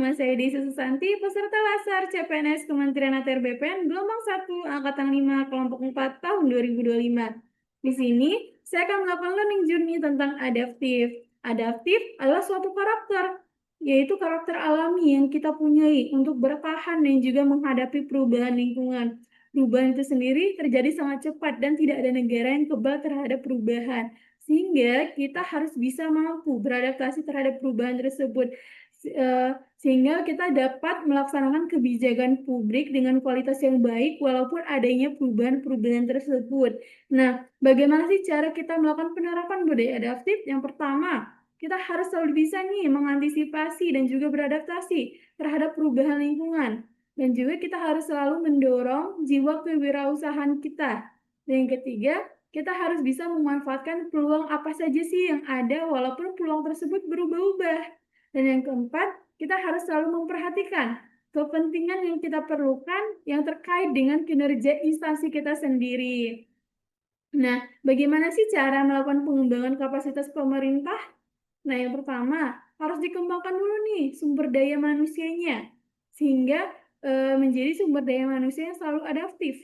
nama saya Desi Susanti, peserta Lasar CPNS Kementerian ATR BPN Gelombang 1 Angkatan 5 Kelompok 4 tahun 2025. Di sini, saya akan melakukan learning journey tentang adaptif. Adaptif adalah suatu karakter, yaitu karakter alami yang kita punyai untuk bertahan dan juga menghadapi perubahan lingkungan. Perubahan itu sendiri terjadi sangat cepat dan tidak ada negara yang kebal terhadap perubahan. Sehingga kita harus bisa mampu beradaptasi terhadap perubahan tersebut. Sehingga kita dapat melaksanakan kebijakan publik dengan kualitas yang baik walaupun adanya perubahan-perubahan tersebut. Nah, bagaimana sih cara kita melakukan penerapan budaya adaptif? Yang pertama, kita harus selalu bisa nih mengantisipasi dan juga beradaptasi terhadap perubahan lingkungan. Dan juga kita harus selalu mendorong jiwa kewirausahaan kita. Dan yang ketiga, kita harus bisa memanfaatkan peluang apa saja sih yang ada walaupun peluang tersebut berubah-ubah. Dan yang keempat, kita harus selalu memperhatikan kepentingan yang kita perlukan yang terkait dengan kinerja instansi kita sendiri. Nah, bagaimana sih cara melakukan pengembangan kapasitas pemerintah? Nah, yang pertama, harus dikembangkan dulu nih sumber daya manusianya, sehingga menjadi sumber daya manusia yang selalu adaptif.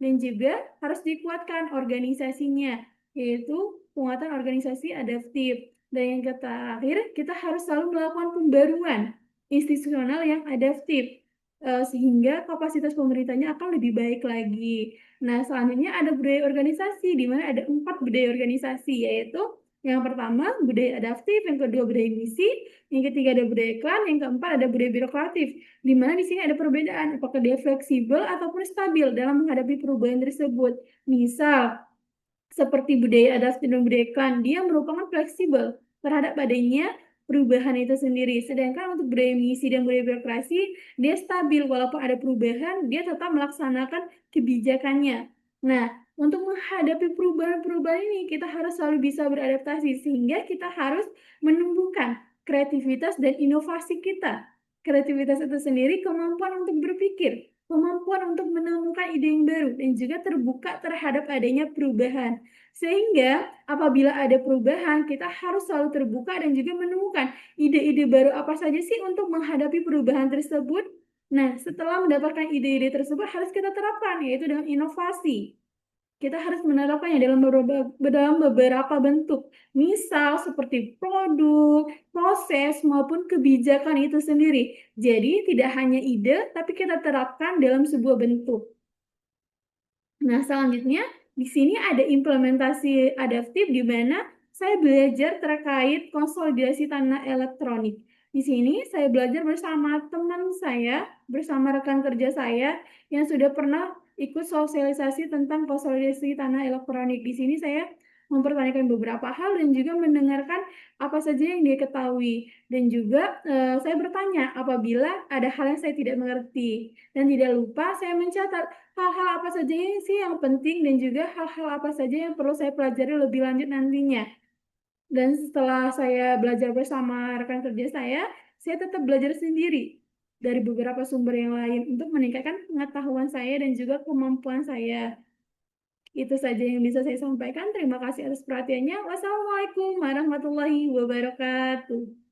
Dan juga harus dikuatkan organisasinya, yaitu penguatan organisasi adaptif. Dan yang terakhir, kita harus selalu melakukan pembaruan institusional yang adaptif, sehingga kapasitas pemerintahnya akan lebih baik lagi. Nah, selanjutnya ada budaya organisasi, di mana ada 4 budaya organisasi, yaitu yang pertama budaya adaptif, yang kedua budaya misi, yang ketiga ada budaya klan, yang keempat ada budaya birokratif. Di mana di sini ada perbedaan, apakah dia fleksibel ataupun stabil dalam menghadapi perubahan tersebut. Misal, seperti budaya adaptif dan budaya klan, dia merupakan fleksibel terhadap adanya perubahan itu sendiri. Sedangkan untuk budaya misi dan budaya birokrasi, dia stabil walaupun ada perubahan, dia tetap melaksanakan kebijakannya. Nah, untuk menghadapi perubahan-perubahan ini, kita harus selalu bisa beradaptasi, sehingga kita harus menumbuhkan kreativitas dan inovasi kita. Kreativitas itu sendiri kemampuan untuk berpikir, kemampuan untuk menemukan ide yang baru, dan juga terbuka terhadap adanya perubahan. Sehingga apabila ada perubahan, kita harus selalu terbuka dan juga menemukan ide-ide baru apa saja sih untuk menghadapi perubahan tersebut. Nah, setelah mendapatkan ide-ide tersebut harus kita terapkan, yaitu dengan inovasi. Kita harus menerapkannya dalam beberapa bentuk. Misal seperti produk, proses, maupun kebijakan itu sendiri. Jadi tidak hanya ide, tapi kita terapkan dalam sebuah bentuk. Nah, selanjutnya di sini ada implementasi adaptif di mana saya belajar terkait konsolidasi tanah elektronik. Di sini saya belajar bersama teman saya, bersama rekan kerja saya yang sudah pernah ikut sosialisasi tentang konsolidasi tanah elektronik. Di sini saya mempertanyakan beberapa hal dan juga mendengarkan apa saja yang dia ketahui. Dan juga saya bertanya apabila ada hal yang saya tidak mengerti. Dan tidak lupa saya mencatat hal-hal apa saja sih yang penting dan juga hal-hal apa saja yang perlu saya pelajari lebih lanjut nantinya. Dan setelah saya belajar bersama rekan kerja saya tetap belajar sendiri dari beberapa sumber yang lain untuk meningkatkan pengetahuan saya dan juga kemampuan saya. Itu saja yang bisa saya sampaikan. Terima kasih atas perhatiannya. Wassalamualaikum warahmatullahi wabarakatuh.